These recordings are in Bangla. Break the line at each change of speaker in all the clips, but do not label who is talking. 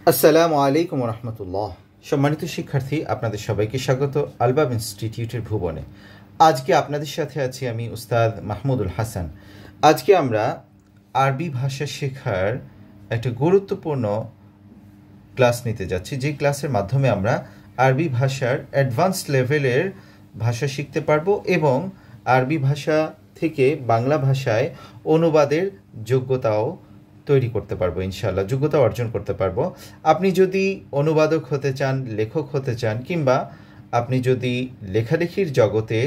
আসসালামু আলাইকুম রহমতুল্লাহ। সম্মানিত শিক্ষার্থী, আপনাদের সবাইকে স্বাগত আলবাব ইনস্টিটিউটের ভুবনে। আজকে আপনাদের সাথে আছি আমি উস্তাদ মাহমুদুল হাসান। আজকে আমরা আরবি ভাষা শেখার একটা গুরুত্বপূর্ণ ক্লাস নিতে যাচ্ছি, যে ক্লাসের মাধ্যমে আমরা আরবি ভাষার অ্যাডভান্স লেভেলের ভাষা শিখতে পারবো এবং আরবি ভাষা থেকে বাংলা ভাষায় অনুবাদের যোগ্যতাও তৈরি করতে পারবো, ইনশাআল্লাহ যোগ্যতা অর্জন করতে পারবো। আপনি যদি অনুবাদক হতে চান, লেখক হতে চান, কিংবা আপনি যদি লেখালেখির জগতে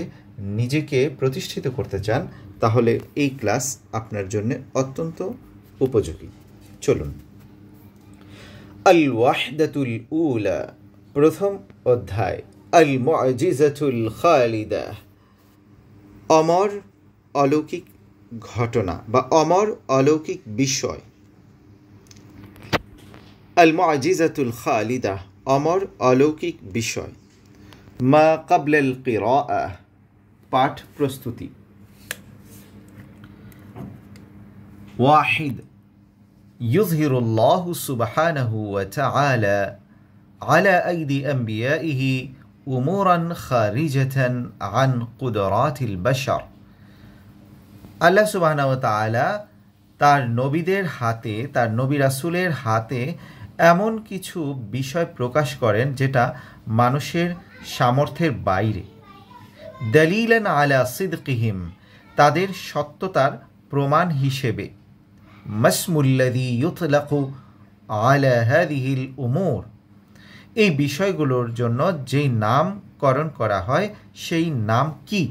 নিজেকে প্রতিষ্ঠিত করতে চান, তাহলে এই ক্লাস আপনার জন্য অত্যন্ত উপযোগী। চলুন, আল ওয়াহদাতুল উলা, প্রথম অধ্যায়, আল মুআজিজাতুল খালিদা, অমর অলৌকিক ঘটনা বা অমর অলৌকিক বিষয়। আল মুআজিজাতুল খালিদা, অমর অলৌকিক বিষয়। মা ক্বাবলাল কিরাআহ, পাঠ প্রস্তুতি। ওয়াহিদ, ইউযহিরুল্লাহু সুবহানাহু ওয়া তাআলা আলা আইদি আম্বিয়াইহি উমুরান খারিজাতান আন কুদরাতিল বাশার। আল্লাহ সুবহানাহু ওয়া তাআলা তার নবীদের হাতে, তার নবী রাসূলের হাতে এমন কিছু বিষয় প্রকাশ করেন যেটা মানুষের সামর্থ্যের বাইরে। দালিলান আলা সিদকিহিম, তাদের সত্যতার প্রমাণ হিসেবে। মাসমুল্লাযী ইউতলাকু আলা হাযিহিল উমুর, এই বিষয়গুলোর জন্য যেই নামকরণ করা হয় সেই নাম কি,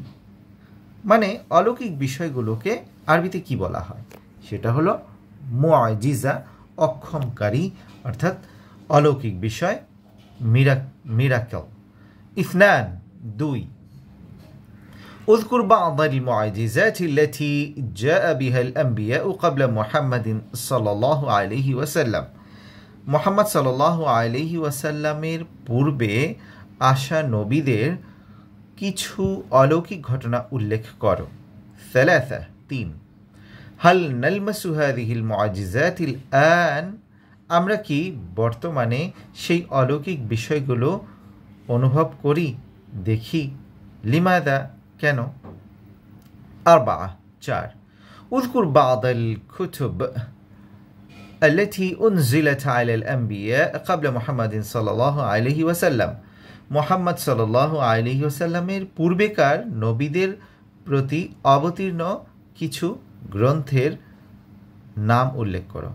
মানে অলৌকিক বিষয়গুলোকে আরবিতে কি বলা হয়, সেটা হলো মুআজিজা, অক্ষমকারী অর্থাৎ অলৌকিক বিষয়, মিরাকেল। ইথনান, দুই, اذكر بعض المعجزات التي جاء بها الأنبياء قبل محمد صلى الله عليه وسلم। মুহাম্মদ সাল্লাল্লাহু আলাইহি ওয়াসাল্লামের পূর্বে আসা নবীদের কিছু অলৌকিক ঘটনা উল্লেখ করো। সালাসা, তিন, হাল নালমাসু হাযিহিল মুআজিজাতিল আন, আমরা কি বর্তমানে সেই অলৌকিক বিষয়গুলো অনুভব করি, দেখি। লিমাদা, কেন। আরবা, চার, উযকুর বা'দাল কুতুব التي أنزلت على الأنبياء قبل محمد صلى الله عليه وسلم। মুহাম্মদ সাল্লাল্লাহু আলাইহি ওয়াসাল্লামের পূর্বেকার নবীদের প্রতি অবতীর্ণ কিছু গ্রন্থের নাম উল্লেখ করো।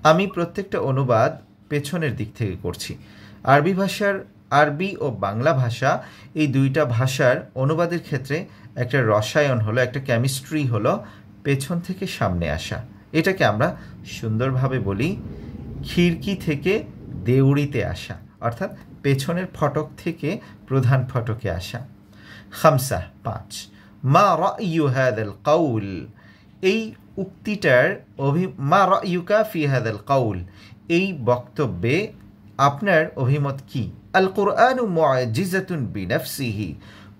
আমি প্রত্যেকটা অনুবাদ পেছনের দিক থেকে করছি। আরবি ও বাংলা ভাষা, এই দুইটা ভাষার অনুবাদের ক্ষেত্রে একটা রসায়ন হলো, একটা কেমিস্ট্রি হলো পেছন থেকে সামনে আসা। এটাকে আমরা সুন্দরভাবে বলি খিড়কি থেকে দেউড়িতে আসা, অর্থাৎ পেছনের ফটক থেকে প্রধান ফটকে আসা। খামসা, পাঁচ, মা রায়ু হাযাল কাউল, এই উক্তিটার মা রায়ুকা ফি হাযাল কাউল, এই বক্তব্যে আপনার অভিমত কি। আল কুরআনু মুআজিজাতুন বিনাফসিহি,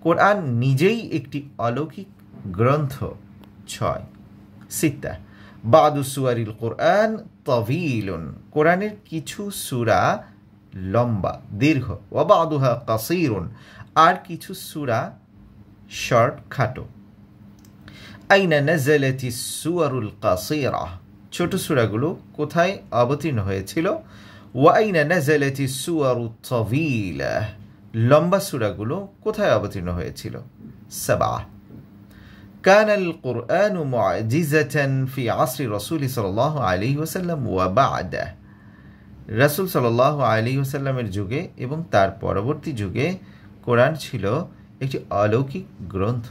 কোরআন নিজেই একটি অলৌকিক গ্রন্থ। ছয়, সিত্তা, বাদু সুয়ারিল কোরআন তাওয়ীলুন, কোরআনের কিছু সূরা লম্বা, দীর্ঘ। ওয়া বাদুহা কাসীরুন, আর কিছু সূরা শর্ট, খাটো। আইনা নাযালাতিস সুওয়ারুল কাসীরা, ছোট সূরাগুলো কোথায় অবতীর্ণ হয়েছিল। ওয়া আইনা নাযালাতিস সুওয়ারুত তাওয়ীলা, লম্বা সূরাগুলো কোথায় অবতীর্ণ হয়েছিল। সাবা, কানাল কুরআনু মুআজিজাতান ফি আসরি রাসূল সাল্লাল্লাহু আলাইহি ওয়াসাল্লাম ওয়া বা'দা, রাসূল সাল্লাল্লাহু আলাইহি ওয়াসাল্লামের যুগে এবং তার পরবর্তী যুগে কোরআন ছিল একটি অলৌকিক গ্রন্থ।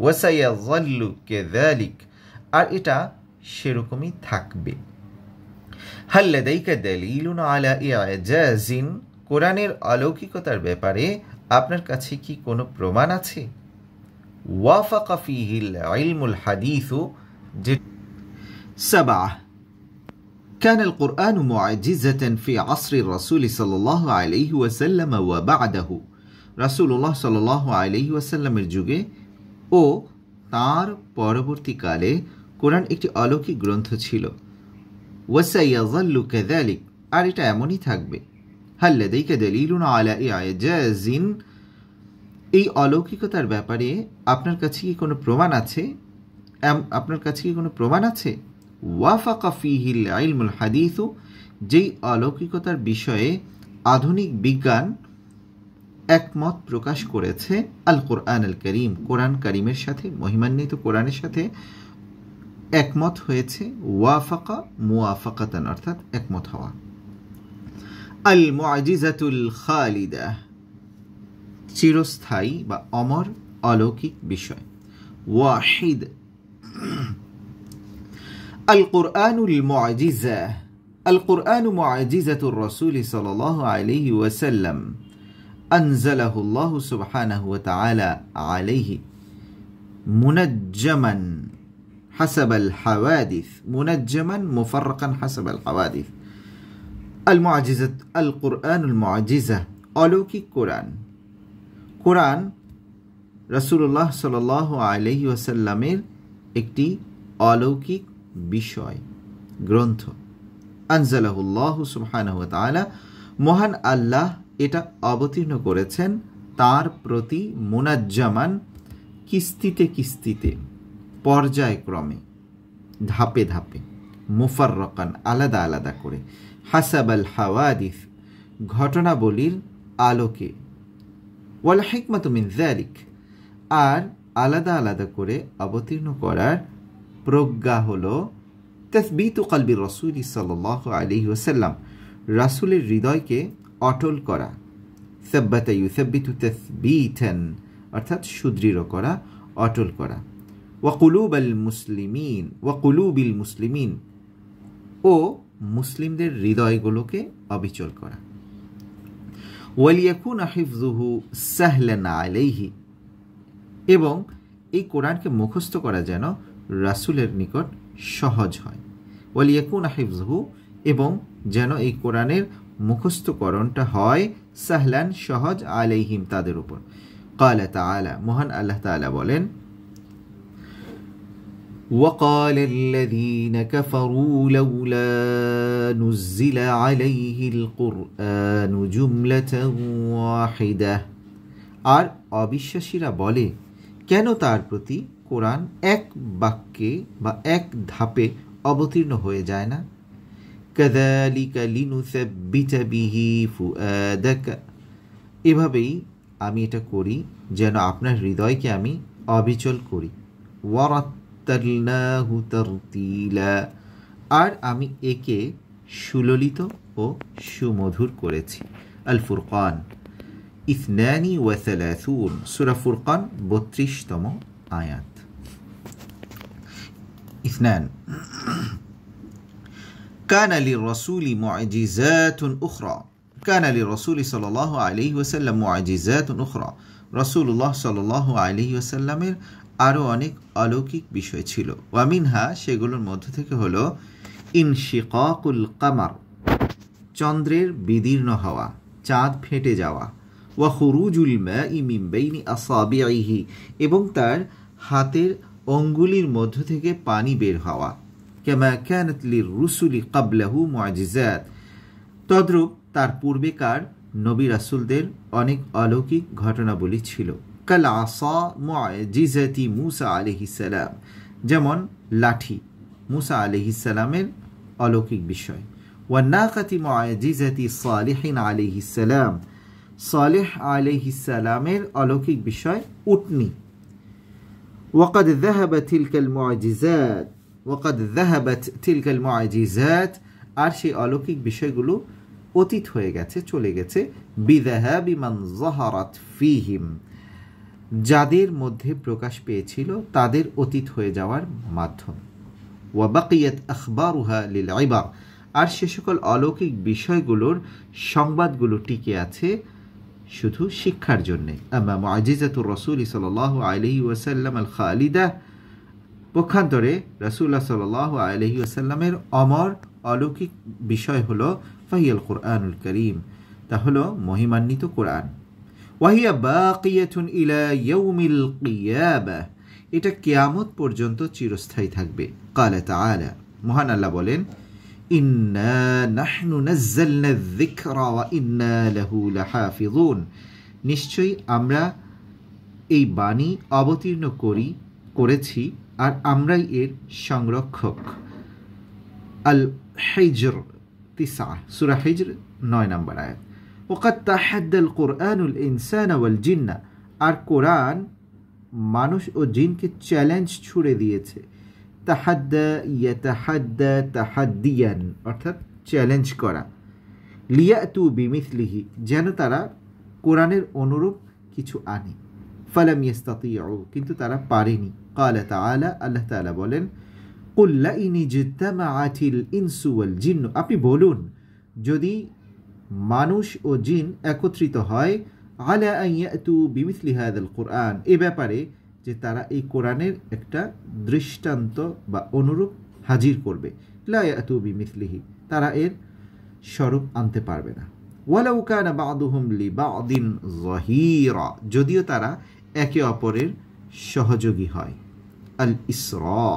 ওয়া সায়াযাল্লু কাযালিক, আর এটা সেরকমই থাকবে। হাল লাদাইকা দালিলুন আলা ইজাজিন, কোরআনের অলৌকিকতার ব্যাপারে আপনার কাছে কি কোনো প্রমাণ আছে। ওয়াফাকা ফিহিল ইলমুল হাদিস, যে। সাবা, كان القرآن معجزة في عصر الرسول صلى الله عليه وسلم وبعده، রাসূলুল্লাহ সাল্লাল্লাহু আলাইহি ওয়াসাল্লামের যুগে ও তার পরবর্তীকালে কোরআন একটি অলৌকিক গ্রন্থ ছিল। ওয়াসায়াযাল্লু কাযালিক, আর এটা এমনই থাকবে। হাল লাদাইকা দালিলুন আলা ইজাজিন, এই অলৌকিকতার ব্যাপারে আপনার কাছে কি কোনো প্রমাণ আছে? আপনার কাছে কি কোনো প্রমাণ আছে? ওয়াফাকা ফিহিল ইলমুল হাদিসু, যেই অলৌকিকতার বিষয়ে আধুনিক বিজ্ঞান একমত প্রকাশ করেছে আল কোরআন আল করিম, কোরআন করিমের সাথে, মহিমান্বিত কোরআনের সাথে একমত হয়েছে। ওয়াফাকা মুওয়াফাকাতান, অর্থাৎ একমত হওয়া। আল মুআজিজাতুল খালিদা, চিরস্থায়ী বা অমর অলৌকিক বিষয়। ওয়াহিদ আল কোরআনুল মুআজিজা, আল কোরআনু মুআজিজাতুর রাসূল সাল্লাল্লাহু আলাইহি ওয়াসাল্লাম আনজালাহু আল্লাহু সুবহানাহু ওয়া তাআলা আলাইহি মুনাজ্জামান হাসাবাল হাওয়াদিস, মুনাজ্জামান মুফাররাকান হাসাবাল হাওয়াদিস। আল মুআজিজাত আল কোরআনুল মুআজিজা, অলৌকিক কোরআন। কোরআন রাসূলুল্লাহ সাল্লাল্লাহু আলাইহি ওয়াসাল্লামের একটি অলৌকিক বিষয়, গ্রন্থ। আনজালাহুল্লাহু সুবহানাহু ওয়া তাআলা, মহান আল্লাহ এটা অবতীর্ণ করেছেন তার প্রতি, মুনাজ্জামান, কিস্তিতে কিস্তিতে, পর্যায়ক্রমে, ধাপে ধাপে, মুফাররাকান, আলাদা আলাদা করে, হাসাবাল হাওয়াদিস, ঘটনাবলীর আলোকে, ওয়াল হিকমাতু মিন যালিক, আর আলাদা আলাদা করে অবতীর্ণ করার প্রজ্ঞা হলো তাসবীতু কলবি রাসূল সাল্লাল্লাহু আলাইহি ওয়াসাল্লাম, রাসূলের হৃদয়কে অটল করা। সাব্বাতা ইউসাব্বিতু তাসবীতান, অর্থাৎ সুদৃঢ় করা, অটল করা। ওয়া কুলুবাল মুসলিমিন, ওয়া কুলুবিল মুসলিমিন, ও মুসলিমদের হৃদয়গুলোকে অবিচল করা। ওয়ালিয়াকুনা হিফযুহু সাহলান আলাইহি, এবং এই কোরআনকে মুখস্থ করা যেন রাসূলের নিকট সহজ হয়। ওয়ালিয়াকুনা হিফযুহু, এবং যেন এই কোরআনের মুখস্থকরণটা হয় সাহলান, সহজ, আলাইহিম, তাদের উপর। ক্বালা তাআলা, মহান আল্লাহ তাআলা বলেন, وقال الذين كفروا لولا نزل عليه القرآن جملة واحدة, আর অবিশ্বাসীরা বলে, কেন তার প্রতি কোরআন এক বাক্যে বা এক ধাপে অবতীর্ণ হয়ে যায় না? কাযালিকা লিনুসাব্বিতা বিহি ফুআদাকা, এভাবেই আমি এটা করি যেন আপনার হৃদয়কে আমি অবিচল করি। ওয়ারাত্তালনাহু তারতিলা, আর আমি একে সুললিত ও সুমধুর করেছি। আল ফুরকান 32, সূরা ফুরকান 32তম আয়াত। 2 كان للرسول معجزات أخرى, كان للرسول صلى الله عليه وسلم معجزات أخرى, রাসূলুল্লাহ সাল্লাল্লাহু আলাইহি ওয়াসাল্লামের আরও অনেক অলৌকিক বিষয় ছিল। ওয়ামিনহা, সেগুলোর মধ্য থেকে হলো ইনশিকাকুল কামার, চন্দ্রের বিদীর্ণ হওয়া, চাঁদ ফেটে যাওয়া। ওয়া খুরুজুল মাই মিন বাইনি আসাবিহি, এবং তার হাতের অঙ্গুলির মধ্য থেকে পানি বের হওয়া। কামা কানাত লিররুসুলি ক্বাবলাহু মুআজিজাত, তদ্রূপ তার পূর্বেকার নবী রাসূলদের অনেক অলৌকিক ঘটনাবলী ছিল। কাল আসা মুআজিজাতি মূসা আলাইহিস সালাম, যেমন লাঠি, মূসা আলাইহিস সালামের অলৌকিক বিষয়। ওয়া নাকাতি মুআজিজাতি সালিহিন আলাইহিস সালাম, সালেহ আলাইহিস সালামের অলৌকিক বিষয় উটনি। ওয়াকাদ যাহাবাত তিলকাল মুআজিজাত, ওয়াকাদ যাহাবাত তিলকাল মুআজিজাত, আর সেই অলৌকিক বিষয়গুলো অতীত হয়ে গেছে, চলে গেছে। বিযাহাবি মান যাহারাত ফীহিম, যাদের মধ্যে প্রকাশ পেয়েছিল তাদের অতীত হয়ে যাওয়ার মাধ্যম। ওয়া বাকিয়াত আখবারুহা লিল ইবার, আর সে সকল অলৌকিক বিষয়গুলোর সংবাদগুলো টিকে আছে শুধু শিক্ষার জন্যে। আম্মা মুআজিজাতুর রাসূল সাল্লাল্লাহু আলাইহি ওয়াসাল্লাম আল খালিদা, পক্ষান্তরে রাসূলুল্লাহ সাল্লাল্লাহু আলাইহি ওয়াসাল্লামের অমর অলৌকিক বিষয় হলো ফাহিয়াল কুরআনুল কারীম, তা হলো মহিমান্বিত কোরআন। ওয়াহিয়া বাকিয়াতুন ইলা ইয়াউমিল কিয়ামাহ, এটা কিয়ামত পর্যন্ত চিরস্থায়ী থাকবে। ক্বালা তাআলা, মহান আল্লাহ বলেন, ইন্না নাহনু নাজ্জালনা যিকরা ওয়া ইন্না লাহু লাহাফিযুন, নিশ্চয়ই আমরা এই বাণী অবতীর্ণ করেছি আর আমরাই এর সংরক্ষক। আল হিজর 9, সূরা হিজর 9 নম্বর আয়াত। ওয়াকাদ তাহাদ্দাল কুরআনুল ইনসানা ওয়াল জিন্না, আর কোরআন মানুষ ও জিনকে চ্যালেঞ্জ ছুড়ে দিয়েছে। তাহাদ্দা ইয়াতাহাদ্দা তাহাদ্দিয়ান, অর্থাৎ চ্যালেঞ্জ করা। লিয়াতু বিমিথলিহি, যেন তারা কোরআনের অনুরূপ কিছু আনে। ফালাম ইয়াস্তাতিউ, কিন্তু তারা পারেনি। ক্বালা তাআলা, আল্লাহ তাআলা বলেন, কুল লাইন ইজতামাআতিল ইনসু ওয়াল জিন্নু, আপনি বলুন যদি মানুষ ও জিন একত্রিত হয়, আলা আন ইয়াতু বিমিথলি হাযাল কুরআন, এ ব্যাপারে যে তারা এই কোরআনের একটা দৃষ্টান্ত বা অনুরূপ হাজির করবে, লা ইয়াতু বিমিথলিহি, তারা এর স্বরূপ আনতে পারবে না। ওয়ালাউ কানা বা'দুহুম লিবা'দিন যাহিরা, যদিও তারা একে অপরের সহযোগী হয়। আল ইসরা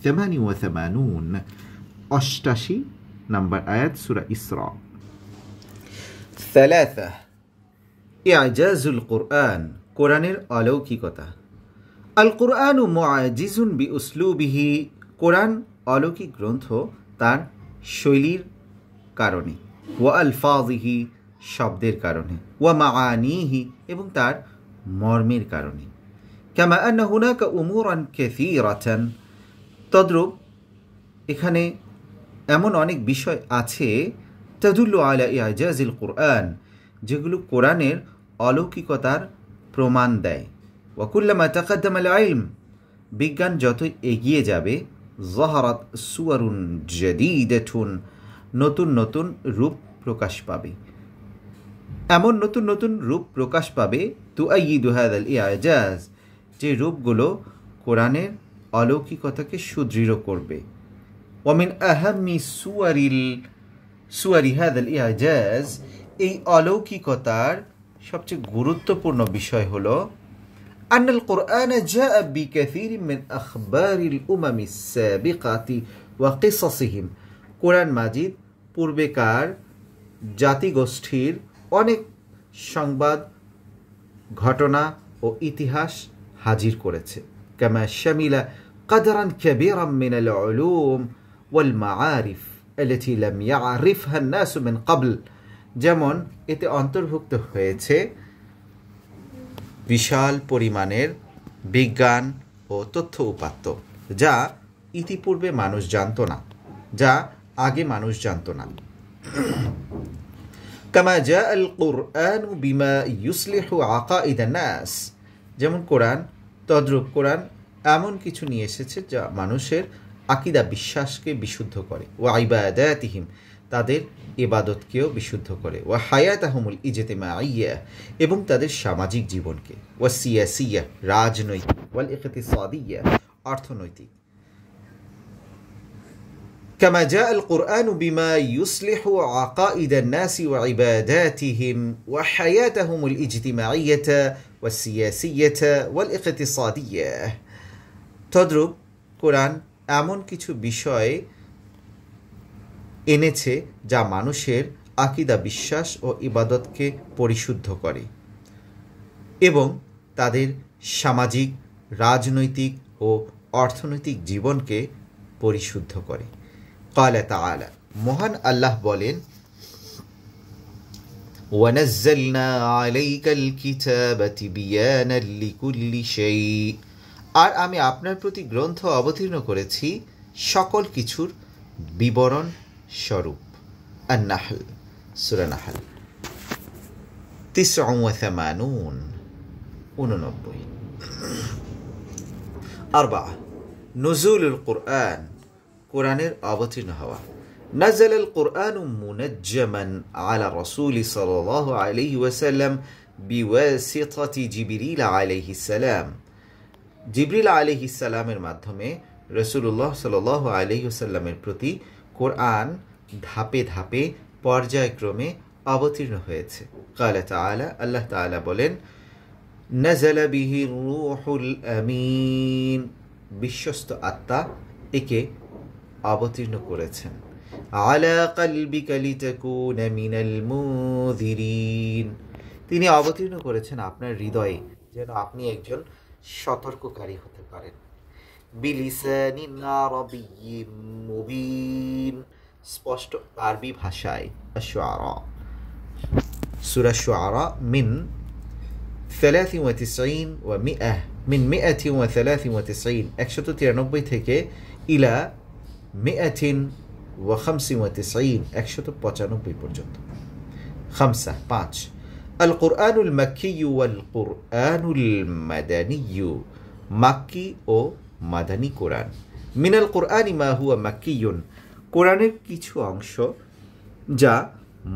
88, 88 নম্বর আয়াত, সূরা ইসরা। 3 ইজাজুল কুরআন, কোরআনের অলৌকিকতা। আল কুরআনু মুআজিজুন বিউসলুবিহি, কোরআন অলৌকিক গ্রন্থ তার শৈলীর কারণে, ওয়া আলফাযিহি, শব্দের কারণে, ওয়া মাআনিহি, এবং তার মর্মের কারণে। কামা আন্না হুনাকা উমুরান কাসীরাতান, তদ্রূপ এখানে এমন অনেক বিষয় আছে, তাদুল্লু আলা ইজাজিল কুরআন, যেগুলো কোরআনের অলৌকিকতার প্রমাণ দেয়। ওয়া কুল্লামা তাকাদ্দামা আল ইলম, বিজ্ঞান যতই এগিয়ে যাবে, যাহারাত সুওয়ারুন জাদীদাতুন, নতুন নতুন রূপ প্রকাশ পাবে, এমন নতুন নতুন রূপ প্রকাশ পাবে, তুআইয়িদু হাযাল ইজাজ, যে রূপগুলো কোরআনের অলৌকিকতাকে সুদৃঢ় করবে। ওয়ামিন আহাম্মি সুয়ারি হাযাল ইজাজ, এই অলৌকিকতার সবচেয়ে গুরুত্বপূর্ণ বিষয় হলো আন্নাল কুরআন জাআ বিকাসীরিন মিন আখবারিল উমামিস সাবিকাতি ওয়া কিসাসিহিম, কোরআন মাজিদ পূর্বেকার জাতিগোষ্ঠীর অনেক সংবাদ, ঘটনা ও ইতিহাস হাজির করেছে। কামা শামিলা কদরান কাবীরান মিনাল উলুম ওয়াল মাআরিফ আল্লাতী লাম ইয়ারিফহা আন-নাস মিন ক্বাবল, যেমন এতে অন্তর্ভুক্ত হয়েছে বিশাল পরিমাণের বিজ্ঞান ও তথ্য উপাত্ত, যা ইতিপূর্বে মানুষ জানত না, যা আগে মানুষ জানত না। কামা জা আল কুরআন বিমা ইউসলিহু আকাইদ নাস, যেমন কোরআন, তদ্রূপ কোরআন এমন কিছু নিয়ে এসেছে যা মানুষের আকিদা, বিশ্বাসকে বিশুদ্ধ করে। ওয়া ইবাদাতিহিম, তাদের ইবাদতকেও বিশুদ্ধ করে। ওয়া হায়াতাহুমুল ইজতিমাইয়্যা, এবং তাদের সামাজিক জীবনকে। ওয়া সিয়াসিয়্যা, রাজনৈতিক। ওয়াল ইকতিসাদিয়্যা, অর্থনৈতিক। كما جاء القرآن بما يصلح عقائد الناس وعباداتهم وحياتهم الاجتماعية والسياسية والاقتصادية, তদ্রূপ কোরআন এমন কিছু বিষয় এনেছে যা মানুষের আকিদা, বিশ্বাস ও ইবাদতকে পরিশুদ্ধ করে এবং তাদের সামাজিক, রাজনৈতিক ও অর্থনৈতিক জীবনকে পরিশুদ্ধ করে। ক্বালা তাআলা, মহান আল্লাহ বলেন, ওয়ানাজ্জালনা আলাইকাল কিতাবা তিবয়ানাল লিকুল্লি শাই, আর আমি আপনার প্রতি গ্রন্থ অবতীর্ণ করেছি সকল কিছুর বিবরণ স্বরূপ। আন-নাহল, সূরা নাহল 89। 4 নুজুলুল কুরআন, কোরআনের অবতীর্ণ হওয়া। নাযালাল কুরআনু মুনাজ্জামান আলা রাসূল সাল্লাল্লাহু আলাইহি ওয়াসাল্লাম বিওয়াসিতাতি জিবরিল আলাইহিস সালাম, জিবরিল আলাইহিস সালামের মাধ্যমে রাসূলুল্লাহ সাল্লাল্লাহু আলাইহি ওয়াসাল্লামের প্রতি কোরআন ধাপে ধাপে পর্যায়ক্রমে অবতীর্ণ হয়েছে। ক্বালা তাআলা, আল্লাহ তাআলা বলেন, নাযালা বিহি রূহুল আমিন, বিশ্বস্ত আত্মা একে অবতীর্ণ করেছেন। আলা কলবিকা লিতাকুনা মিনাল মুনযিরিন, তিনি অবতীর্ণ করেছেন আপনার হৃদয়ে যেন আপনি একজন সতর্ককারী হতে পারেন। বিলিসানিন আরাবিয়্যিম মুবিন, স্পষ্ট আরবি ভাষায়। আশ-শুআরা, সূরা শুআরা মিন 93 ওয়া 100 মিন 193 193 থেকে ইলা 195 195 পর্যন্ত। 5 আল কুরআনুল মাক্কি ওয়াল কুরআনুল মাদানী, মাক্কি ও মাদানী কোরআন। মিনাল কুরআনি মা হুয়া মাক্কিয়ুন, কোরআনের কিছু অংশ যা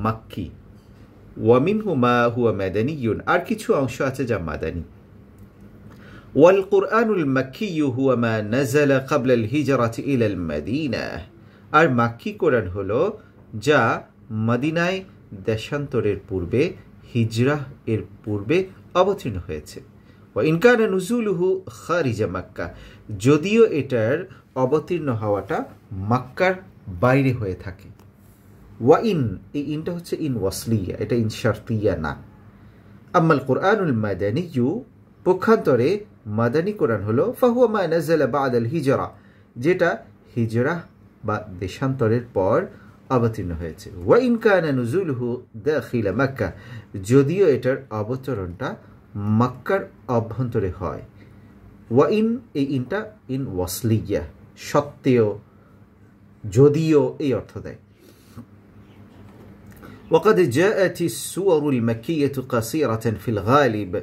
মাক্কি। ওয়া মিনহু মা হুয়া মাদানীয়ুন, আর কিছু অংশ আছে যা মাদানী। ওয়াল কুরআনুল মাক্কি হুয়া মা নাযালা ক্বাবলা আল হিজরাতি ইলা আল মাদিনা, আর মাক্কি কোরআন হলো যা মদিনায় দেশান্তরের পূর্বে, হিজরাহ এর পূর্বে অবতীর্ণ হয়েছে। ওয়া ইন কানা নুজুলুহু খারিজা মাক্কা, যদিও এটার অবতীর্ণ হওয়াটা মক্কার বাইরে হয়ে থাকে। ওয়া ইন, এই ইনটা হচ্ছে ইন ওয়াসলিয়া, এটা ইন শারতিয়া না। আম্মাল কুরআনুল মাদানী, পক্ষান্তরে মাদানী কোরআন হলো ফাহুয়া মা নাযালা বা'দা আল হিজরা, যেটা হিজরাহ বা দেশান্তরের পর অবতীর্ণ হয়েছে। ওয়া ইন কানা নুজুলুহু দাখিলা মক্কা, যদিও এটার অবতরণটা মক্কার অভ্যন্তরে হয়। ওয়া ইন, এই ইনটা ইন ওয়াসলিয়া, সত্ত্বেও, যদিও এই অর্থ দেয়। ওয়াকাদ জাআতিস সুওয়ারুল মাক্কিয়াতু কাসীরাতান ফিল গালিব,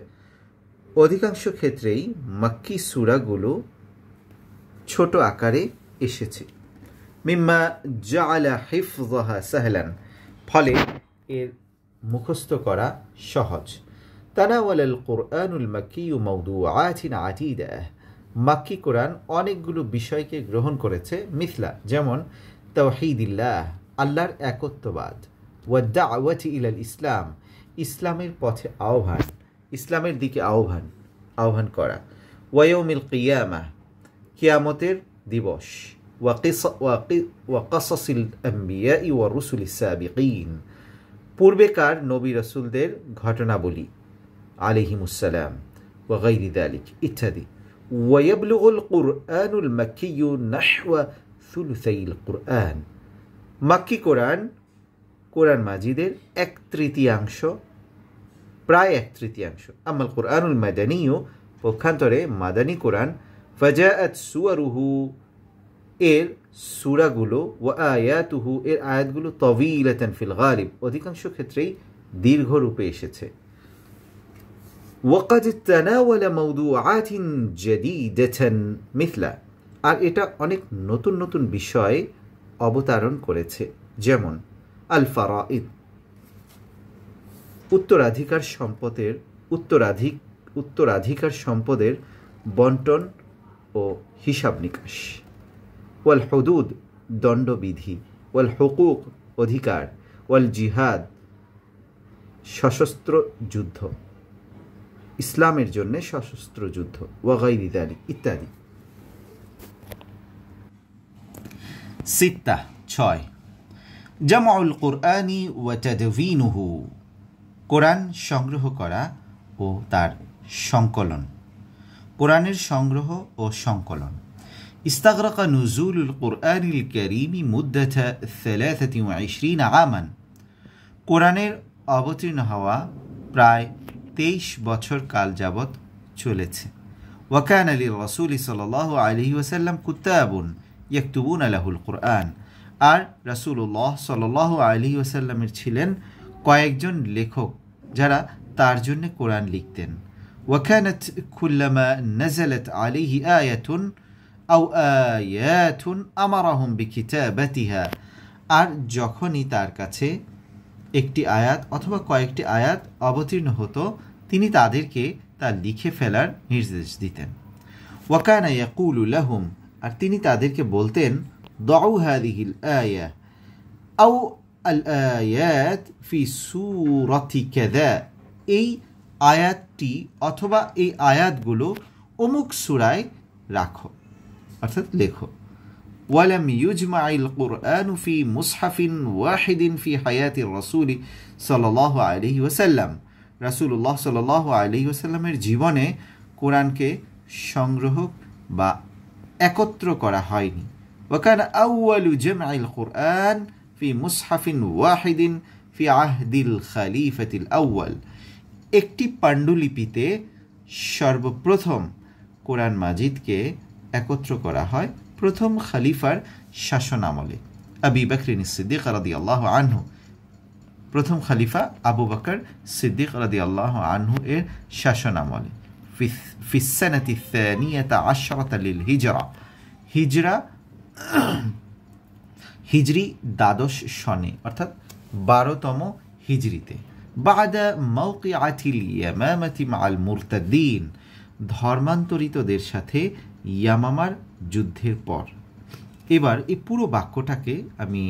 অধিকাংশ ক্ষেত্রেই মাক্কি সূরাগুলো ছোট আকারে এসেছে। মিম্মা জাআলা হিফযাহা সাহলান, ফলে এর মুখস্থ করা সহজ। তানাওয়ালাল কুরআনুল মাক্কি মাওদুআতিন আদিদা, মাক্কি কোরআন অনেকগুলো বিষয়কে গ্রহণ করেছে। মিথলা, যেমন তাওহীদিল্লাহ, আল্লাহর একত্ববাদ। ওয়া দাওয়াতি ইলাল ইসলাম, ইসলামের পথে আহ্বান, ইসলামের দিকে আহ্বান করা। ওয়া ইয়াউমিল কিয়ামাহ, কিয়ামতের দিবস। ওয়া কাসাসিল আম্বিয়া ওয়া রুসুলিস সাবিকিন, পূর্বেকার নবী রাসূলদের ঘটনাবলী আলাইহিমুসসালাম, ওয়া গায়রি যালিক, ইত্যাদি। ওয়া ইয়াবলুগুল কুরআনুল মাক্কি নাহওয়া সুলুসাইল কুরআন, মাক্কি কোরআন কোরআন মাজিদের 1/3, প্রায় 1/3। আম্মাল কুরআনুল মাদানী, পক্ষান্তরে মাদানী কোরআন ফাজাআত সুওয়ারুহু, এর সূরাগুলো, ওয়া আয়াতুহু, এর আয়াতগুলো তাওয়ীলাতান ফিল গালিব, অধিকাংশ ক্ষেত্রেই দীর্ঘ রূপে এসেছে। ওয়াকাদ তানাওয়ালা মাওদুআতিন জাদীদাতান মিথলা, আর এটা অনেক নতুন নতুন বিষয় অবতারণ করেছে, যেমন আল ফারাইদ, উত্তরাধিকার সম্পদের বন্টন ও হিসাব নিকাশ। ওয়াল হুদুদ, দণ্ডবিধি। ওয়াল হুকুক, অধিকার। ওয়াল জিহাদ, সশস্ত্র যুদ্ধ, ইসলামের জন্য সশস্ত্র যুদ্ধ। ওয়া গায়রি যালিক, ইত্যাদি। 6 জামউল কুরআনি ওয়া তাদওয়িনুহু, কোরআন সংগ্রহ করা ও তার সংকলন। কোরআনের সংগ্রহ ও সংকলন। ইস্তাগরাকা নুজুলুল কুরআনিল কারীমি মুদ্দাতা 23 আমান, কোরআনের অবতীর্ণ হওয়া প্রায় 23 বছর কাল যাবৎ চলেছে। ওয়া কানা লির-রাসূলি সাল্লাল্লাহু আলাইহি ওয়াসাল্লাম কুতাবুন ইয়াকতুবুনা লাহুল কুরআন, আর রাসূলুল্লাহ সাল্লাল্লাহু আলাইহি ওয়াসাল্লামের ছিলেন কয়েকজন লেখক যারা তার জন্য কোরআন লিখতেন। ওয়া কানাত কুল্লামা নাযালাত আলাইহি আয়াতুন আও আয়াতুন আমারাহুম বিকিতাবাতিহা, আর যখনই তার কাছে একটি আয়াত অথবা কয়েকটি আয়াত অবতীর্ণ হতো তিনি তাদেরকে তা লিখে ফেলার নির্দেশ দিতেন। ওয়া কানা ইয়াকুলু লাহুম, আর তিনি তাদেরকে বলতেন দাউ হাযিহিল আয়া আও আল আয়াত ফি সূরাতি কাযা, এই আয়াতটি অথবা এই আয়াতগুলো অমুক সূরায় রাখো, অর্থাৎ লেখো। ওয়ালাম ইউজমাইল কুরআন ফি মুসহাফিন ওয়াহিদিন ফি হায়াতির রাসূল সাল্লাল্লাহু আলাইহি ওয়াসাল্লাম। রাসূলুল্লাহ সাল্লাল্লাহু আলাইহি ওয়াসাল্লামের জীবনে কোরআনকে সংগ্রহ বা একত্র করা হয়নি। ওয়াকানা আউয়ালু জামইল কুরআন ফি মুসহাফিন ওয়াহিদিন ফি আহদিল খলিফাতিল আউয়াল। একটি পাণ্ডুলিপিতে সর্বপ্রথম কোরআন মাজিদকে একত্র করা হয় প্রথম খলিফার শাসন আমলে, আবু বকর সিদ্দিক রাদিয়াল্লাহু আনহু। প্রথম খলিফা আবু বকর সিদ্দিক রাদিয়াল্লাহু আনহু এর শাসন আমলে। ফি সানাতি الثانية عشرة للهجرة, হিজরি দ্বাদশ সনে অর্থাৎ 12তম হিজরিতে। বাদা মাওকিআতিল ইয়ামামাতি মাআল মুরতাদ্দিন, ধর্মান্তরিতদের সাথে ইয়ামামার যুদ্ধের পর। এবার এই পুরো বাক্যটাকে আমি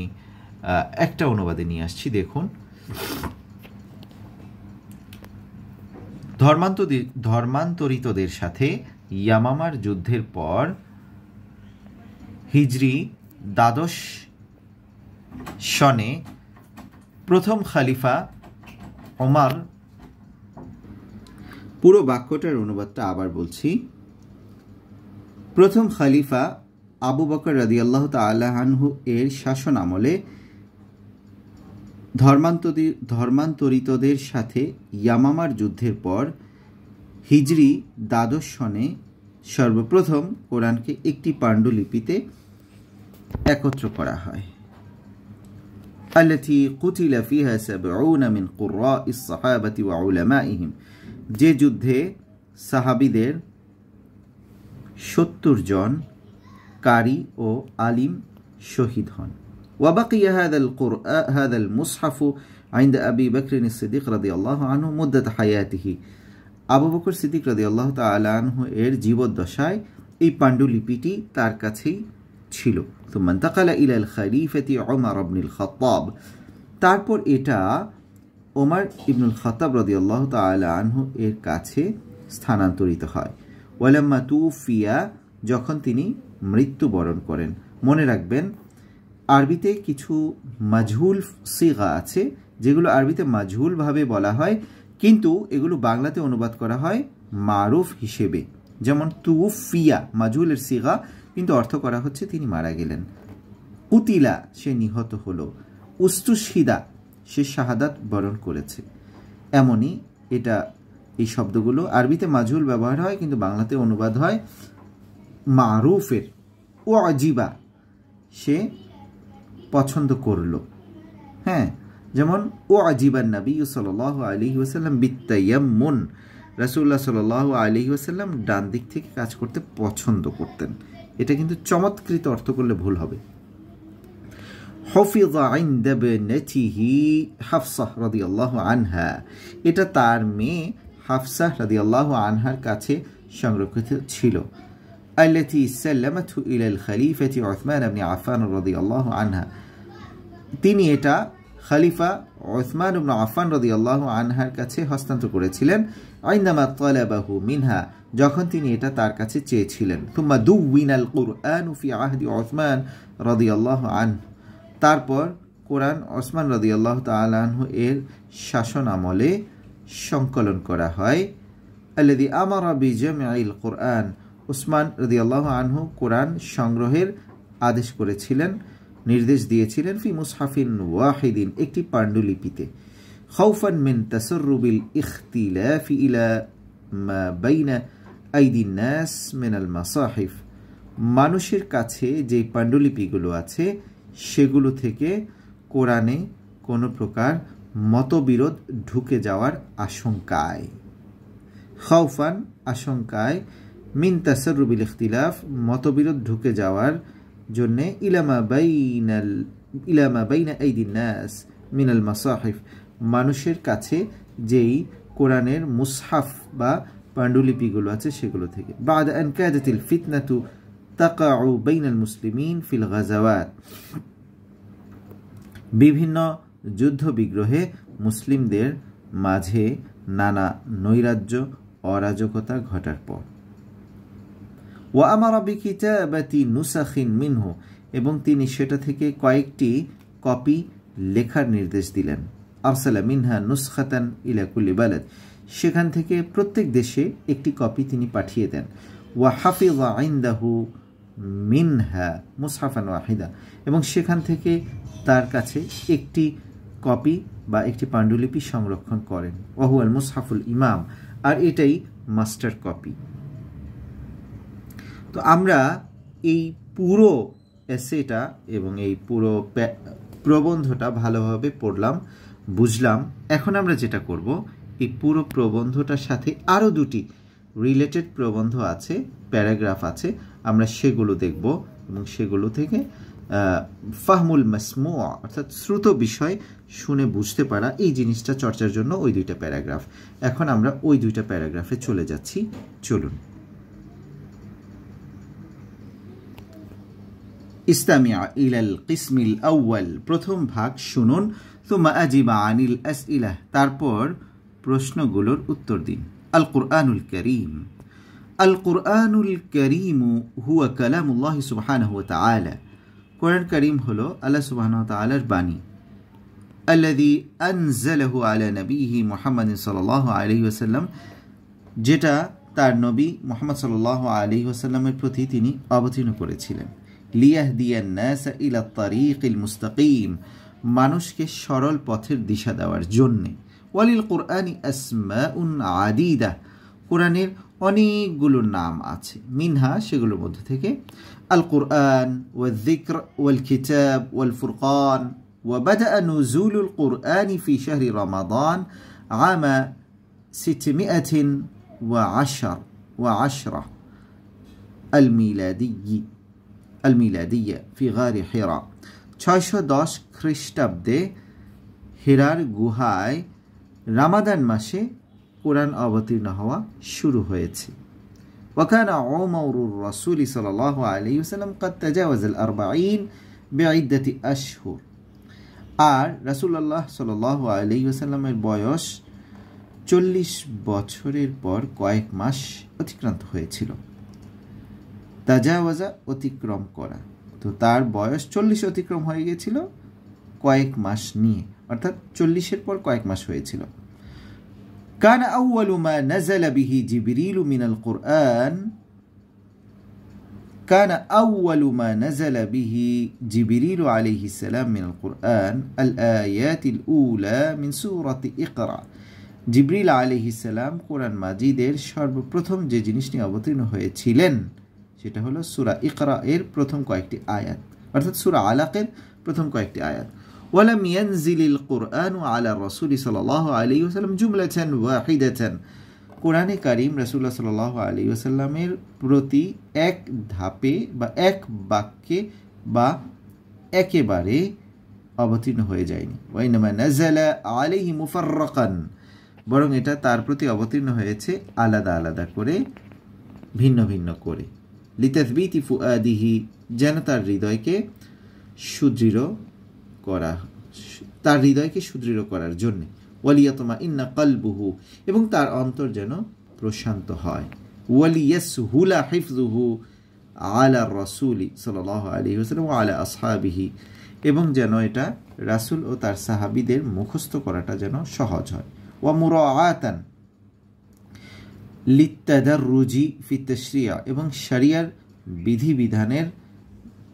একটা অনুবাদে নিয়ে আসছি, দেখুন। ধর্মান্তরিতদের সাথে ইয়ামামার যুদ্ধের পর হিজরি দ্বাদশ সনে প্রথম খলিফা ওমর, পুরো বাক্যটার অনুবাদটা আবার বলছি। প্রথম খলিফা আবু বকর রাদিয়াল্লাহু তাআলা আনহু এর শাসন আমলে ধর্মান্তরিতদের সাথে ইয়ামামার যুদ্ধের পর হিজরি দ্বাদশ সনে সর্বপ্রথম কোরআনকে একটি পাণ্ডুলিপিতে একত্র করা হয়। التي قتل فيها 70 من قراء الصحابة وعلمائهم, যে যুদ্ধে সাহাবীদের 70 জন কারি ও আলিম শহীদ হন। وبقي هذا المصحف عند أبي بكر الصديق رضي الله عنه مدة حياته, আবু বকর সিদ্দিক রাদিয়াল্লাহু তাআলা আনহু এর জীবদ্দশায় এই পাণ্ডুলিপিটি তার কাছেই ছিল। ثم انتقل إلى الخليفة عمر بن الخطاب, তারপর এটা ওমর ইবনুল খাত্তাব রাদিয়াল্লাহু তাআলা আনহু এর কাছে স্থানান্তরিত হয়। ওয়ালাম্মা তুফিয়া, যখন তিনি মৃত্যুবরণ করেন। মনে রাখবেন আরবিতে কিছু মাজহুল সিগা আছে যেগুলো আরবিতে মাজহুলভাবে বলা হয়, কিন্তু এগুলো বাংলাতে অনুবাদ করা হয় মারুফ হিসেবে। যেমন তুফিয়া মাজহুলের সিগা, কিন্তু অর্থ করা হচ্ছে তিনি মারা গেলেন। কুতিলা, সে নিহত হলো। উস্তুশহিদা, সে শাহাদাত বরণ করেছে। এমনই এটা, এই শব্দগুলো আরবিতে মাজহুল ব্যবহার হয় কিন্তু বাংলাতে অনুবাদ হয় মারুফের। ও আজিবা, সে পছন্দ করল। হ্যাঁ, যেমন ও আজিবান নবী সাল্লাল্লাহু আলাইহি ওয়াসাল্লাম বিত্তায়াম্মুন, রাসূলুল্লাহ সাল্লাল্লাহু আলাইহি ওয়াসাল্লাম ডান দিক থেকে কাজ করতে পছন্দ করতেন। এটা কিন্তু চমৎকৃত অর্থ করলে ভুল হবে। হাফিযা ইনদা বিনতিহি হাফসাহ রাদিয়াল্লাহু আনহা, এটা তার মেয়ে হাফসাহ রাদিয়াল্লাহু আনহার কাছে সংরক্ষিত ছিল। আল্লাতী সাল্লামাতহু ইলাল খলিফাতি উসমান ইবনে আফফান রাদিয়াল্লাহু আনহা, তিনি এটা খলিফা উসমান ইবনে আফফান রাদিয়াল্লাহু আনহার কাছে হস্তান্তর করেছিলেন। আইনামা তালাবাহু মিনহা, যখন তিনি এটা তার কাছে চেয়েছিলেন। থুম্মা দুউইনাল কুরআন ফি আহদি উসমান রাদিয়াল্লাহু আনহু, তারপর কোরআন ওসমান রাদিয়াল্লাহু তাআলা আনহু এর শাসন আমলে সংকলন করা হয়। আল্লাযী আমারা বিজামিল কুরআন, ওসমান রাদিয়াল্লাহু আনহু কোরআন সংগ্রহের আদেশ করেছিলেন, নির্দেশ দিয়েছিলেন। ফি মুসহাফিন ওয়াহিদিন, একটি পাণ্ডুলিপিতে। খাউফান মিন তাসাররুবিল ইখতিলাফি ইলা মা বাইনা আইদিন নাস মিনাল মাসাহিফ, মানুষের কাছে যে পাণ্ডুলিপিগুলো আছে সেগুলো থেকে কোরআনে কোনো প্রকার মতবিরোধ ঢুকে যাওয়ার আশঙ্কায়। খাউফান, আশঙ্কায়, মিন তাসাররুবিল ইখতিলাফ, মতবিরোধ ঢুকে যাওয়ার জন্যে, ইলামা বাইনা আইদিন নাস মিনাল মাসাহিফ, মানুষের কাছে যেই কোরআনের মুসহাফ বা পাণ্ডুলিপিগুলো আছে সেগুলো থেকে। বা'দা আন কাদাতিল ফিতনাতু তাকাউ বাইনাল মুসলিমিন ফিল গাজাওয়াত, বিভিন্ন যুদ্ধ বিগ্রহে মুসলিমদের মাঝে নানা নৈরাজ্য অরাজকতা ঘটার পর। ওয়া আমারা বিকিতাবাতি নুসাখিন মিনহু, এবং তিনি সেটা থেকে কয়েকটি কপি লেখার নির্দেশ দিলেন। আরসালা মিনহা নুসখাতান ইলা কুল্লি বালাদ, সেখান থেকে প্রত্যেক দেশে একটি কপি তিনি পাঠিয়ে দেন। ওয়া হাফিযা ইনদাহু মিনহা মুসহাফান ওয়াহিদা, এবং সেখান থেকে তার কাছে একটি কপি বা একটি পাণ্ডুলিপি সংরক্ষণ করেন। ওয়াহুয়াল মুসহাফুল ইমাম, আর এটাই মাস্টার কপি। তো আমরা এই পুরো এসেটা এবং এই পুরো প্রবন্ধটা ভালোভাবে পড়লাম, বুঝলাম। এখন আমরা যেটা করব, এই পুরো প্রবন্ধটার সাথে আরও দুটি রিলেটেড প্রবন্ধ আছে, প্যারাগ্রাফ আছে, আমরা সেগুলো দেখব এবং সেগুলো থেকে ফাহমুল মাসমু অর্থাৎ শ্রুত বিষয় শুনে বুঝতে পারা, এই জিনিসটা চর্চার জন্য ওই দুইটা প্যারাগ্রাফ। এখন আমরা ওই দুইটা প্যারাগ্রাফে চলে যাচ্ছি, চলুন। ইস্তামিআ ইলাল কিসমিল আউয়াল, প্রথম ভাগ শুনুন। সুম্মা আজিবা আনিল আসইলাহ, তারপর প্রশ্নগুলোর উত্তর দিন। আল কুরআনুল কারীম। আল কুরআনুল কারীম হুয়া কালামুল্লাহ সুবহানাহু ওয়া তাআলা, কোরআন কারীম হলো আল্লাহ সুবহানাহু ওয়া তাআলার বাণী। আল্লাযী আনজালাহু আলা নবিয়্যিহি মুহাম্মাদিন সাল্লাল্লাহু আলাইহি ওয়াসাল্লাম, যেটা তার নবী মুহাম্মদ সাল্লাল্লাহু আলাইহি ওয়াসাল্লামের প্রতি তিনি অবতীর্ণ করেছিলেন। লিয়াহদিয়ান নাস ইলা তারিকিল মুস্তাকিম, মানুষকে সরল পথের দিশা দেওয়ার জন্যে। ওয়ালিল কুরআনি আসমাউন আদিদা, কোরআনের অনেকগুলো নাম আছে। মিনহা, সেগুলোর মধ্যে থেকে আল কুরআন ওয়াল যিকর ওয়াল কিতাব ওয়াল ফুরকান। وبدأ نزول القرآن في شهر رمضان عام 610 الميلادية في غار حراء, 610 খ্রিস্টাব্দে হিরার গুহায় রামাদান মাসে কোরআন অবতীর্ণ হওয়া শুরু হয়েছে। وكان عمر الرسول صلى الله عليه وسلم قد تجاوز 40 بعدة أشهر, আর রাসূলুল্লাহ সাল্লাল্লাহু আলাইহি ওয়াসাল্লামের বয়স 40 বছরের পর কয়েক মাস অতিক্রান্ত হয়েছিল। তাজাওয়াজা, অতিক্রম করা, তো তার বয়স 40 অতিক্রম হয়ে গিয়েছিল কয়েক মাস নিয়ে, অর্থাৎ 40-এর পর কয়েক মাস হয়েছিল। কানা আউয়ালু মা নাযালা বিহি জিবরিলু মিনাল কুরআন, كان أول ما نزل به جبريل عليه السلام من القرآن الآيات الأولى من سورة اقرأ, জিবরিল আলাইহিস সালাম কোরআন মাজিদের সর্বপ্রথম যে জিনিস নিয়ে অবতীর্ণ হয়েছিলেন সেটা হলো সূরা ইকরা এর প্রথম কয়েকটি আয়াত, অর্থাৎ সূরা আলাকের প্রথম কয়েকটি আয়াত। ওয়ালাম ইয়ানজিলিল কুরআনু আলা রাসূলি সাল্লাল্লাহু আলাইহি ওয়াসাল্লাম জুমলাতান ওয়াহিদাতান, কোরআনে কারীম রাসূলুল্লাহ সাল্লাল্লাহু আলাইহি ওয়াসাল্লামের প্রতি এক ধাপে বা এক বাক্যে বা একেবারে অবতীর্ণ হয়ে যায়নি। ওয়াইনামা নাযালা আলাইহি মুফাররাকান, বরং এটা তার প্রতি অবতীর্ণ হয়েছে আলাদা আলাদা করে, ভিন্ন ভিন্ন করে। লিতাসবিতি ফুআদিহি, যেন তার হৃদয়কে সুদৃঢ় করার জন্য। ওয়ালিয়াতমা ইন্না কলবুহু, এবং তার অন্তর যেন প্রশান্ত হয়। ওয়ালিয়াসহুলা হিফযুহু আলা রাসূলি সাল্লাল্লাহু আলাইহি ওয়াসাল্লাম ওয়া আলা আসহাবিহি, এবং যেন এটা রাসূল ও তার সাহাবীদের মুখস্থ করাটা যেন সহজ হয়। ওয়া মুরাআতান লিত্তাদাররুজি ফি তাশরিয়া, এবং শরিয়ার বিধিবিধানের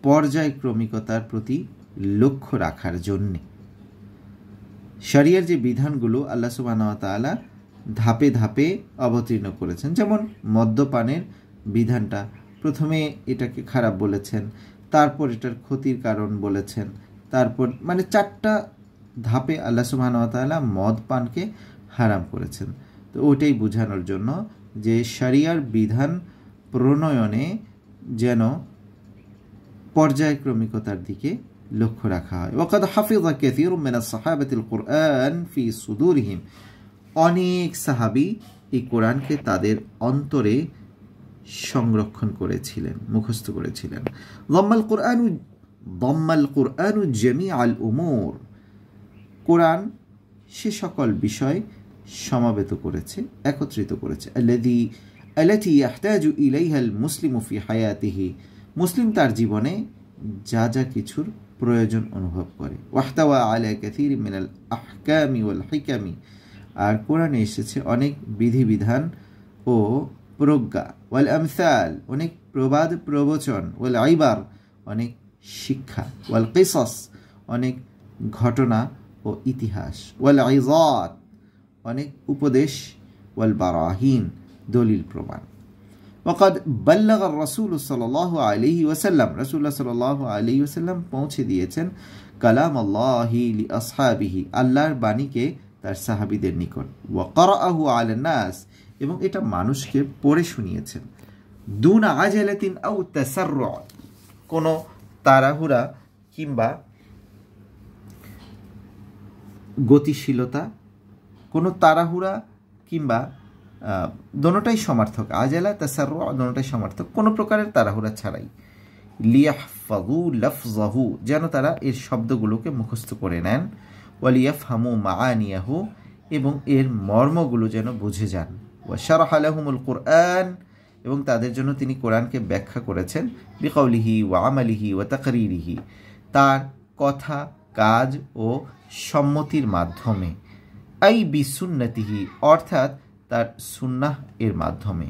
পর্যায়ক্রমিকতার প্রতি লক্ষ্য রাখার জন্যে। শরিয়ার যে বিধানগুলো আল্লাহ সুবহানাহু ওয়া তাআলা ধাপে ধাপে অবতীর্ণ করেছেন, যেমন মদ্যপানের বিধানটা প্রথমে এটাকে খারাপ বলেছেন, তারপর এটার ক্ষতির কারণ বলেছেন, তারপর মানে 4টা ধাপে আল্লাহ সুবহানাহু ওয়া তাআলা মদ পানকে হারাম করেছেন। তো ওইটাই বোঝানোর জন্য যে শরিয়ার বিধান প্রণয়নে যেন পর্যায়ক্রমিকতার দিকে লক্ষ্য রাখা হয়। ওয়াকাদ হাফিযা কাসীরুম মিনাস সাহাবাতিল কুরআন ফি সুদুরিহিম, অনেক সাহাবী এই কোরআনকে তাদের অন্তরে সংরক্ষণ করেছিলেন, মুখস্থ করেছিলেন। দাম্মাল কুরআনু জামিআল উমুর, কোরআন সে সকল বিষয় সমাবেত করেছে, একত্রিত করেছে। আল্লাতী ইয়াহতাজু ইলাইহাল মুসলিমু ফি হায়াতিহি, মুসলিম তার জীবনে যা যা কিছুর প্রয়োজন অনুভব করে। ওয়াহতাওয়া আলা কাসীর মিনাল আহকামি ওয়াল হিকামি, আর কোরআনে এসেছে অনেক বিধিবিধান ও প্রজ্ঞা, ওয়াল আমসাল, অনেক প্রবাদ প্রবচন, ওয়াল ইবার, অনেক শিক্ষা, ওয়াল কিসাস, অনেক ঘটনা ও ইতিহাস, ওয়াল ইজাত, অনেক উপদেশ, ওয়াল বারাহিন, দলিল প্রমাণ। ওয়াকাদ বাল্লাগা রাসূল সাল্লাল্লাহু আলাইহি ওয়াসাল্লাম, রাসূলুল্লাহ সাল্লাল্লাহু আলাইহি ওয়াসাল্লাম পৌঁছে দিয়েছেন কালাম আল্লাহি লি আসহাবিহি, আল্লাহর বাণীকে তার সাহাবীদের নিকট। ওয়া ক্বারাআহু আলান নাস, এবং এটা মানুষকে পড়ে শুনিয়েছেন। দুনা আজালাতিন আও তাসাররু, কোনো তাড়াহুড়া কিংবা গতিশীলতা, কোনো তাড়াহুড়া কিংবা দোনোটাই সমার্থক, আজালা তাসাররু দোনোটাই সমার্থক, কোনো প্রকারের তাড়াহুড়া ছাড়াই। লিয়াহফাযু লাফযাহু, যেন তারা এর শব্দগুলোকে মুখস্থ করে নেন। ওয়ালিয়াফহামু মাআনিয়াহু, এবং এর মর্মগুলো যেন বুঝে যান। ওয়া শারাহা লাহুমুল কুরআন, এবং তাদের জন্য তিনি কোরআনকে ব্যাখ্যা করেছেন বিকাউলিহি ওয়া আমালিহি ওয়া তাকরিরিহি, তার কথা, কাজ ও সম্মতির মাধ্যমে। আই বিসুন্নতিহি, অর্থাৎ তার সুন্নাহ এর মাধ্যমে।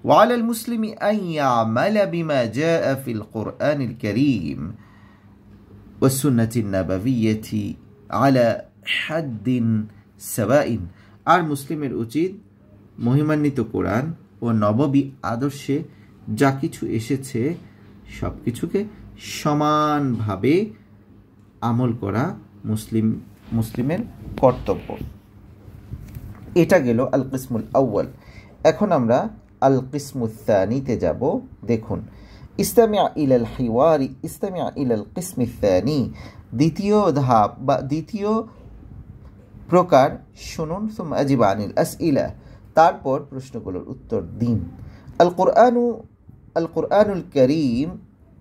وعلى المسلم أن يعمل بما جاء في القرآن الكريم والسنة النبوية على حد سواء, আর মুসলিমের উচিত মহিমান্বিত কোরআন ও নববী আদর্শে যা কিছু এসেছে সব কিছুকে সমানভাবে আমল করা মুসলিমের কর্তব্য। এটা গেল আল কিসমুল আউয়াল। এখন আমরা আল কিসমুল সানিতে যাব। দেখুন, ইস্তামিআ ইলাল হিওয়ারি, ইস্তামিআ ইলাল কিসমিল সানি, দ্বিতীয় ধাপ বা দ্বিতীয় প্রকার শুনুন। সুম্মা আজিব আনিল আসইলা, তারপর প্রশ্নগুলোর উত্তর দিন। আল কুরআনুল কারীম,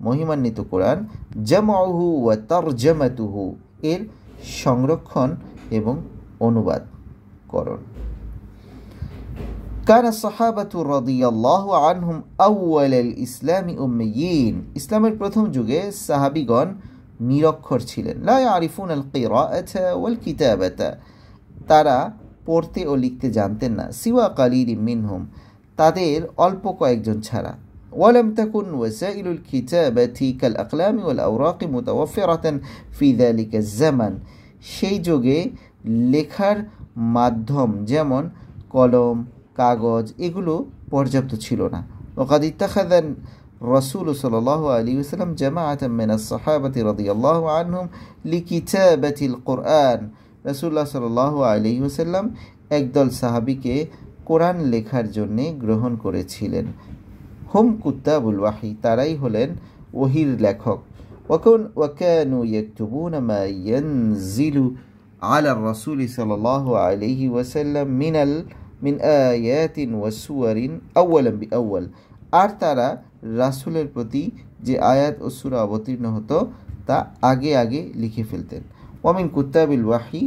মহিমান্বিত কোরআন, জামউহু ওয়া তারজামাতুহু, এর সংরক্ষণ এবং অনুবাদ করণ। কানা সাহাবাতু রাদিয়াল্লাহু আনহুম আউয়ালাল ইসলামি উম্মিয়িন, ইসলামের প্রথম যুগে সাহাবীগণ নিরক্ষর ছিলেন। লা ইয়ারিফুনাল কিরাআতা ওয়াল কিতাবাতা, তারা পড়তে ও লিখতে জানতেন না। সিওয়া কালিলিম মিনহুম, তাদের অল্প কয়েকজন ছাড়া। ওয়ালাম তাকুন ওয়াসাইলুল কিতাবাতি কাল আকলামি ওয়াল আওরাকি মুতাওয়াফিরাতান ফি যালিকা জামান, সেই যুগে লেখার মাধ্যম যেমন কলম, কাগজ, এগুলো পর্যাপ্ত ছিল না। ওয়াকাদ ইত্তাখাযান রাসূল সাল্লাল্লাহু আলাইহি ওয়াসাল্লাম জামাআতান মিনাস সাহাবাতি রাদিয়াল্লাহু আনহুম লিকিতাবাতিল কুরআন, রাসূলুল্লাহ সাল্লাল্লাহু আলাইহি ওয়াসাল্লাম একদল সাহাবীকে কোরআন লেখার জন্য গ্রহণ করেছিলেন। হুম কুতাবুল ওয়াহি, তারাই হলেন ওহির লেখক। ওয়াকানু ইয়াকতুবুনা মা ইয়ানজিলু আলা রাসূলি সাল্লাল্লাহু আলাইহি ওয়াসাল্লাম মিন আয়াতিন ওয়া সুওয়ারিন আউয়ালান বিআউয়াল, আর তারা রাসূলের প্রতি যে আয়াত ও সূরা অবতীর্ণ হতো তা আগে আগে লিখে ফেলতেন। ওয়ামিন কুতাবিল ওয়াহি,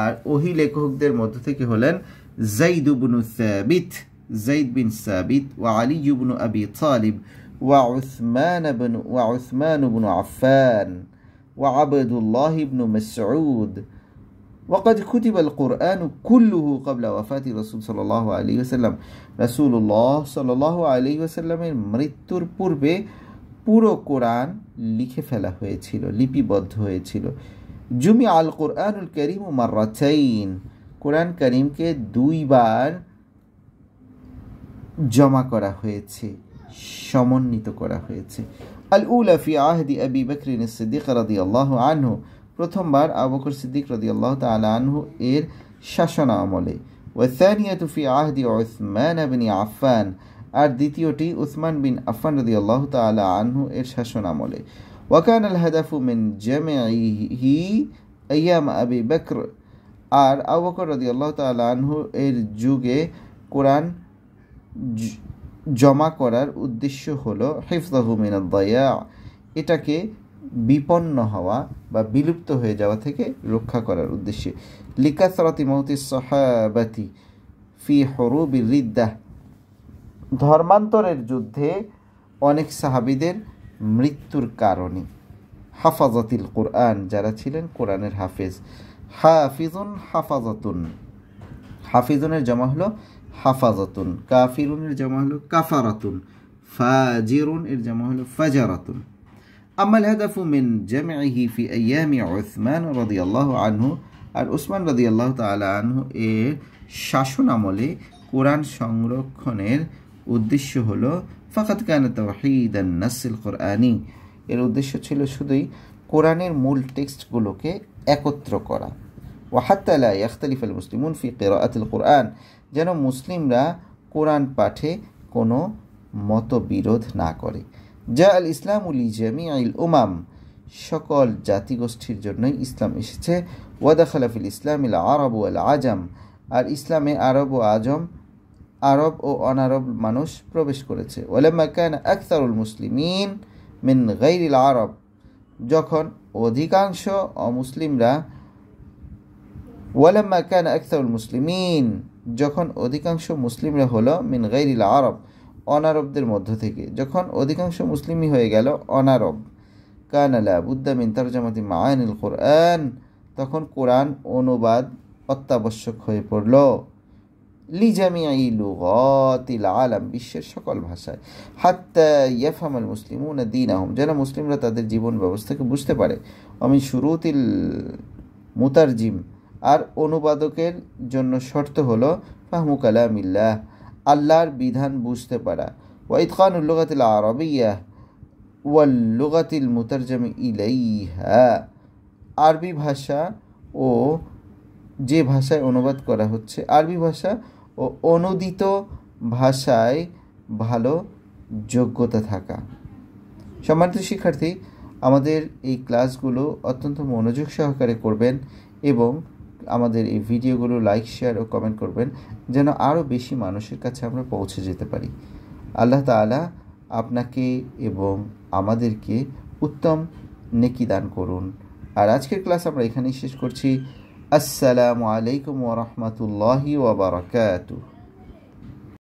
আর ওহি লেখকদের মধ্য থেকে হলেন যায়েদ ইবনে সাবিত, যায়েদ বিন সাবিত, ওয়া আলী ইবনে আবি তালিব, ওয়া উসমান ইবনে আফফান, ওয়া আবদুল্লাহ ইবনে মাসউদ। وقد كتب القرآن كله قبل وفاة رسول صلى الله عليه وسلم, রাসূলুল্লাহ সাল্লাল্লাহু আলাইহি ওয়াসাল্লামের মৃত্যুর পূর্বে পুরো কোরআন লিখে ফেলা হয়েছিল, লিপিবদ্ধ হয়েছিল। জুমি আল কোরআনুল কারীম মাররাতাইন, কোরআন কারীমকে দুইবার জমা করা হয়েছে, সমন্বিত করা হয়েছে। আল উলা ফি আহদি আবি বকর সিদ্দিক রাদিয়াল্লাহু আনহু, প্রথমবার আবু বকর সিদ্দিক রাদিয়াল্লাহু তাআলা আনহু এর শাসন আমলে। ওয়া সানিয়াতু ফি আহদি উসমান ইবনে আফফান, আর দ্বিতীয়টি উসমান বিন আফফান রাদিয়াল্লাহু তাআলা আনহু এর শাসন আমলে। ওয়া কানা আল হাদাফু মিন জামিহি আইয়াম আবি বকর, আর আবু বকর রাদিয়াল্লাহু তাআলা আনহু এর যুগে কোরআন জমা করার উদ্দেশ্য হলো হিফযাহু মিনাদ দায়া, এটাকে বিপন্ন হওয়া বা বিলুপ্ত হয়ে যাওয়া থেকে রক্ষা করার উদ্দেশ্যে। লিকাসরাতি মাউতিস সাহাবাতি ফি হুরুবির রিদ্দাহ, ধর্মান্তরের যুদ্ধে অনেক সাহাবীদের মৃত্যুর কারণে। হাফাজাতিল কোরআন, যারা ছিলেন কোরআনের হাফেজ। হাফিজুন হাফাজাতুন, হাফিজুনের জমা হলো হাফাজাতুন, কাফিরুনের জমা হলো কাফারাতুন, ফাজিরুন এর জমা হলো ফাজারাতুন। আম্মাল হাদাফু মিন জামইহি ফি আইয়ামি উসমান রাদিয়াল্লাহু আনহু, আর উসমান রাদিয়াল্লাহু তাআলা আনহু এর শাসন আমলে কোরআন সংরক্ষণের উদ্দেশ্য হলো ফাকাত কানা তাওহীদান নাসিল কোরআনি, এর উদ্দেশ্য ছিল শুধুই কোরআনের মূল টেক্সটগুলোকে একত্র করা। ওয়াহাত্তা লা ইয়াখতালিফাল মুসলিমুন ফি কিরাআতিল কোরআন, যেন মুসলিমরা কোরআন পাঠে কোনো মতবিরোধ না করে। যা আল ইসলামু লিজামিইল উমাম, সকল জাতিগোষ্ঠীর জন্যই ইসলাম এসেছে। ওয়াদাখালা ফিল ইসলামিল আরব ওয়াল আজম, আর ইসলামে আরব ও আজম, আরব ও অনারব মানুষ প্রবেশ করেছে। ওয়ালাম্মা কানা আকসারুল মুসলিমিন মিন গায়রিল আরব, যখন অধিকাংশ অমুসলিমরা, ওয়ালাম্মা কানা আকসারুল মুসলিমিন, যখন অধিকাংশ মুসলিমরা হলো মিন গায়রিল আরব, অনারবদের মধ্য থেকে, যখন অধিকাংশ মুসলিমই হয়ে গেল অনারব, কানা লা বুদ্দা মিন তারজামাতি মাআনিল কোরআন, তখন কোরআন অনুবাদ অত্যাবশ্যক হয়ে পড়ল। লিজামিই লুগাতিল আলাম, বিশ্বের সকল ভাষায়। হাত্তা ইয়াফহামাল মুসলিমুনা দীনাহুম, যেন মুসলিমরা তাদের জীবন ব্যবস্থাকে বুঝতে পারে। অমিন শুরুতিল মুতারজিম, আর অনুবাদকের জন্য শর্ত হলো ফাহমু কালামিল্লাহ, আল্লাহর বিধান বুঝতে পারা। ওয়া ইতকানুল লুগাতিল আরাবিয়্যাহ ওয়াল লুগাতিল মুতারজামি ইলাইহা, আরবি ভাষা ও যে ভাষায় অনুবাদ করা হচ্ছে, আরবি ভাষা ও অনুদিত ভাষায় ভালো যোগ্যতা থাকা। সম্মানিত শিক্ষার্থী, আমাদের এই ক্লাসগুলো অত্যন্ত মনোযোগ সহকারে করবেন এবং আমাদের এই ভিডিওগুলো লাইক, শেয়ার ও কমেন্ট করবেন, যেন আরও বেশি মানুষের কাছে আমরা পৌঁছে যেতে পারি। আল্লাহ তাআলা আপনাকে এবং আমাদেরকে উত্তম নেকি দান করুন। আর আজকের ক্লাস আমরা এখানেই শেষ করছি। আসসালামু আলাইকুম ওয়া রাহমাতুল্লাহি ওয়া বারাকাতুহু।